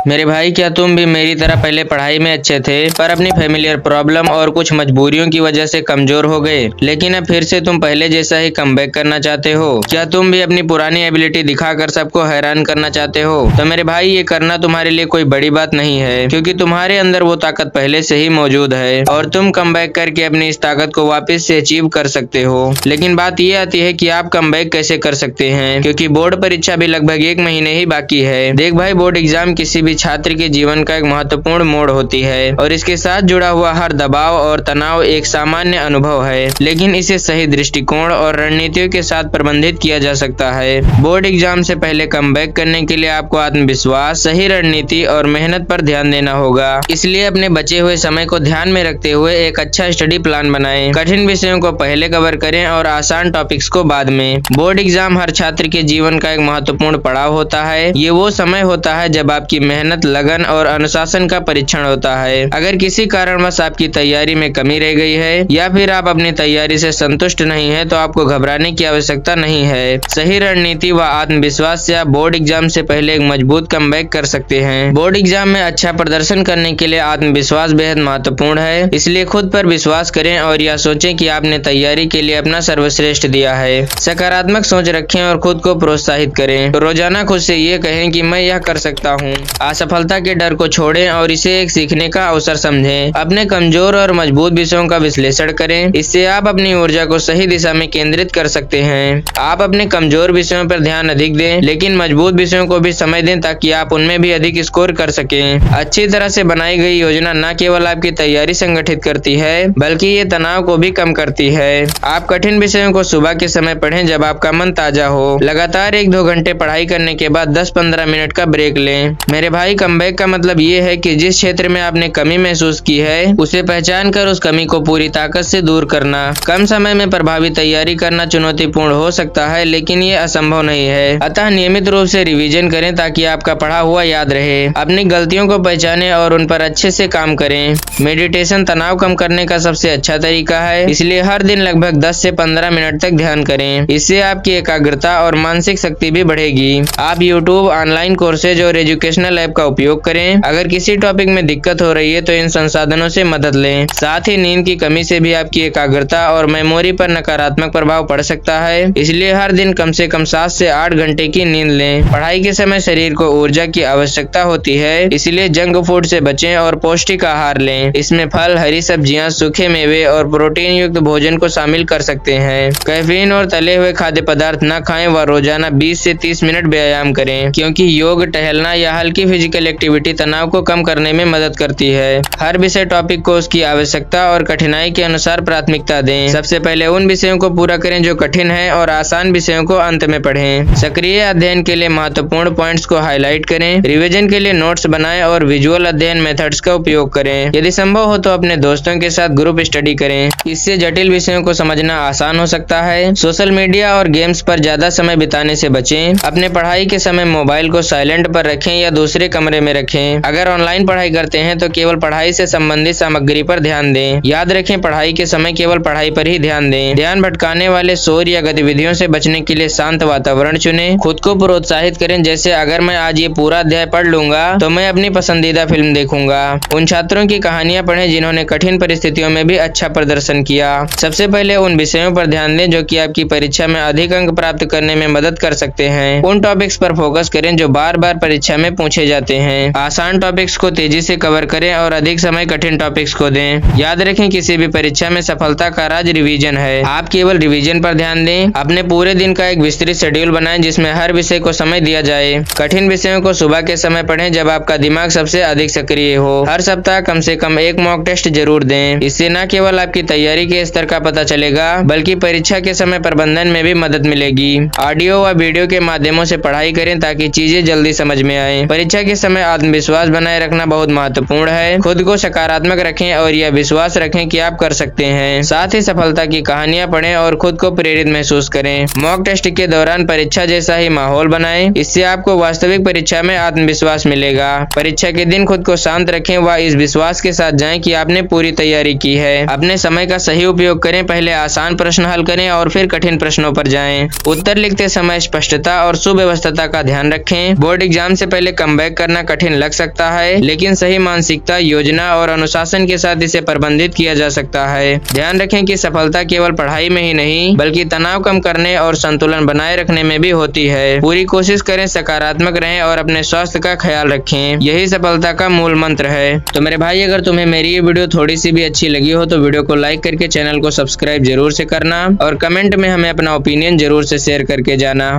मेरे भाई, क्या तुम भी मेरी तरह पहले पढ़ाई में अच्छे थे पर अपनी फैमिलियर प्रॉब्लम और कुछ मजबूरियों की वजह से कमजोर हो गए, लेकिन अब फिर से तुम पहले जैसा ही कमबैक करना चाहते हो? क्या तुम भी अपनी पुरानी एबिलिटी दिखाकर सबको हैरान करना चाहते हो? तो मेरे भाई, ये करना तुम्हारे लिए कोई बड़ी बात नहीं है, क्योंकि तुम्हारे अंदर वो ताकत पहले से ही मौजूद है और तुम कमबैक करके अपनी इस ताकत को वापस से अचीव कर सकते हो। लेकिन बात ये आती है कि आप कमबैक कैसे कर सकते हैं, क्योंकि बोर्ड परीक्षा भी लगभग 1 महीने ही बाकी है। देख भाई, बोर्ड एग्जाम किसी भी छात्र के जीवन का एक महत्वपूर्ण मोड़ होती है और इसके साथ जुड़ा हुआ हर दबाव और तनाव एक सामान्य अनुभव है, लेकिन इसे सही दृष्टिकोण और रणनीतियों के साथ प्रबंधित किया जा सकता है। बोर्ड एग्जाम से पहले कमबैक करने के लिए आपको आत्मविश्वास, सही रणनीति और मेहनत पर ध्यान देना होगा। इसलिए अपने बचे हुए समय को ध्यान में रखते हुए एक अच्छा स्टडी प्लान बनाएं। कठिन विषयों को पहले कवर करें और आसान टॉपिक्स को बाद में। बोर्ड एग्जाम हर छात्र के जीवन का एक महत्वपूर्ण पड़ाव होता है। ये वो समय होता है जब आपकी मेहनत, लगन और अनुशासन का परीक्षण होता है। अगर किसी कारणवश आपकी तैयारी में कमी रह गई है या फिर आप अपनी तैयारी से संतुष्ट नहीं है, तो आपको घबराने की आवश्यकता नहीं है। सही रणनीति व आत्मविश्वास से आप बोर्ड एग्जाम से पहले एक मजबूत कमबैक कर सकते हैं। बोर्ड एग्जाम में अच्छा प्रदर्शन करने के लिए आत्मविश्वास बेहद महत्वपूर्ण है, इसलिए खुद पर विश्वास करें और यह सोचें कि आपने तैयारी के लिए अपना सर्वश्रेष्ठ दिया है। सकारात्मक सोच रखें और खुद को प्रोत्साहित करें। रोजाना खुद से ये कहें कि मैं यह कर सकता हूँ। असफलता के डर को छोड़ें और इसे एक सीखने का अवसर समझें। अपने कमजोर और मजबूत विषयों का विश्लेषण करें, इससे आप अपनी ऊर्जा को सही दिशा में केंद्रित कर सकते हैं। आप अपने कमजोर विषयों पर ध्यान अधिक दें, लेकिन मजबूत विषयों को भी समय दें ताकि आप उनमें भी अधिक स्कोर कर सकें। अच्छी तरह से बनाई गई योजना न केवल आपकी तैयारी संगठित करती है, बल्कि ये तनाव को भी कम करती है। आप कठिन विषयों को सुबह के समय पढ़ें जब आपका मन ताजा हो। लगातार 1-2 घंटे पढ़ाई करने के बाद 10-15 मिनट का ब्रेक लें। मेरे भाई, कमबैक का मतलब ये है कि जिस क्षेत्र में आपने कमी महसूस की है, उसे पहचान कर उस कमी को पूरी ताकत से दूर करना। कम समय में प्रभावी तैयारी करना चुनौतीपूर्ण हो सकता है, लेकिन ये असंभव नहीं है। अतः नियमित रूप से रिवीजन करें ताकि आपका पढ़ा हुआ याद रहे। अपनी गलतियों को पहचानें और उन पर अच्छे से काम करें। मेडिटेशन तनाव कम करने का सबसे अच्छा तरीका है, इसलिए हर दिन लगभग 10 से 15 मिनट तक ध्यान करें। इससे आपकी एकाग्रता और मानसिक शक्ति भी बढ़ेगी। आप यूट्यूब, ऑनलाइन कोर्सेज और एजुकेशनल ऐप का उपयोग करें। अगर किसी टॉपिक में दिक्कत हो रही है तो इन संसाधनों से मदद लें। साथ ही नींद की कमी से भी आपकी एकाग्रता और मेमोरी पर नकारात्मक प्रभाव पड़ सकता है, इसलिए हर दिन कम से कम 7 से 8 घंटे की नींद लें। पढ़ाई के समय शरीर को ऊर्जा की आवश्यकता होती है, इसलिए जंक फूड से बचें और पौष्टिक आहार लें। इसमें फल, हरी सब्जियां, सूखे मेवे और प्रोटीन युक्त भोजन को शामिल कर सकते हैं। कैफीन और तले हुए खाद्य पदार्थ न खाएं व रोजाना 20 से 30 मिनट व्यायाम करें, क्योंकि योग, टहलना या हल्की फिजिकल एक्टिविटी तनाव को कम करने में मदद करती है। हर विषय टॉपिक को उसकी आवश्यकता और कठिनाई के अनुसार प्राथमिकता दें। सबसे पहले उन विषयों को पूरा करें जो कठिन है और आसान विषयों को अंत में पढ़ें। सक्रिय अध्ययन के लिए महत्वपूर्ण पॉइंट्स को हाईलाइट करें। रिवीजन के लिए नोट्स बनाएं और विजुअल अध्ययन मेथड्स का उपयोग करें। यदि संभव हो तो अपने दोस्तों के साथ ग्रुप स्टडी करें, इससे जटिल विषयों को समझना आसान हो सकता है। सोशल मीडिया और गेम्स पर ज्यादा समय बिताने से बचें। अपने पढ़ाई के समय मोबाइल को साइलेंट पर रखें या दूसरे कमरे में रखें। अगर ऑनलाइन पढ़ाई करते हैं तो केवल पढ़ाई से संबंधित सामग्री पर ध्यान दें। याद रखें, पढ़ाई के समय केवल पढ़ाई पर ही ध्यान दें। ध्यान भटकाने वाले शोर या गतिविधियों से बचने के लिए शांत वातावरण चुनें। खुद को प्रोत्साहित करें, जैसे अगर मैं आज ये पूरा अध्याय पढ़ लूंगा तो मैं अपनी पसंदीदा फिल्म देखूंगा। उन छात्रों की कहानियां पढ़ें जिन्होंने कठिन परिस्थितियों में भी अच्छा प्रदर्शन किया। सबसे पहले उन विषयों पर ध्यान दें जो कि आपकी परीक्षा में अधिक अंक प्राप्त करने में मदद कर सकते हैं। उन टॉपिक्स पर फोकस करें जो बार बार परीक्षा में पूछे जाते हैं। आसान टॉपिक्स को तेजी से कवर करें और अधिक समय कठिन टॉपिक्स को दें। याद रखें, किसी भी परीक्षा में सफलता का राज रिवीजन है। आप केवल रिवीजन पर ध्यान दें। अपने पूरे दिन का एक विस्तृत शेड्यूल बनाएं जिसमें हर विषय को समय दिया जाए। कठिन विषयों को सुबह के समय पढ़ें जब आपका दिमाग सबसे अधिक सक्रिय हो। हर सप्ताह कम से कम एक मॉक टेस्ट जरूर दें। इससे न केवल आपकी तैयारी के स्तर का पता चलेगा, बल्कि परीक्षा के समय प्रबंधन में भी मदद मिलेगी। ऑडियो व वीडियो के माध्यमों से पढ़ाई करें ताकि चीजें जल्दी समझ में आए। परीक्षा के समय आत्मविश्वास बनाए रखना बहुत महत्वपूर्ण है। खुद को सकारात्मक रखें और यह विश्वास रखें कि आप कर सकते हैं। साथ ही सफलता की कहानियां पढ़ें और खुद को प्रेरित महसूस करें। मॉक टेस्ट के दौरान परीक्षा जैसा ही माहौल बनाएं, इससे आपको वास्तविक परीक्षा में आत्मविश्वास मिलेगा। परीक्षा के दिन खुद को शांत रखें व इस विश्वास के साथ जाएं कि आपने पूरी तैयारी की है। अपने समय का सही उपयोग करें। पहले आसान प्रश्न हल करें और फिर कठिन प्रश्नों पर जाएं। उत्तर लिखते समय स्पष्टता और सुव्यवस्था का ध्यान रखें। बोर्ड एग्जाम से पहले कमबैक बैक करना कठिन लग सकता है, लेकिन सही मानसिकता, योजना और अनुशासन के साथ इसे प्रबंधित किया जा सकता है। ध्यान रखें कि सफलता केवल पढ़ाई में ही नहीं बल्कि तनाव कम करने और संतुलन बनाए रखने में भी होती है। पूरी कोशिश करें, सकारात्मक रहें और अपने स्वास्थ्य का ख्याल रखें। यही सफलता का मूल मंत्र है। तो मेरे भाई, अगर तुम्हें मेरी ये वीडियो थोड़ी सी भी अच्छी लगी हो तो वीडियो को लाइक करके चैनल को सब्सक्राइब जरूर से करना और कमेंट में हमें अपना ओपिनियन जरूर से शेयर करके जाना।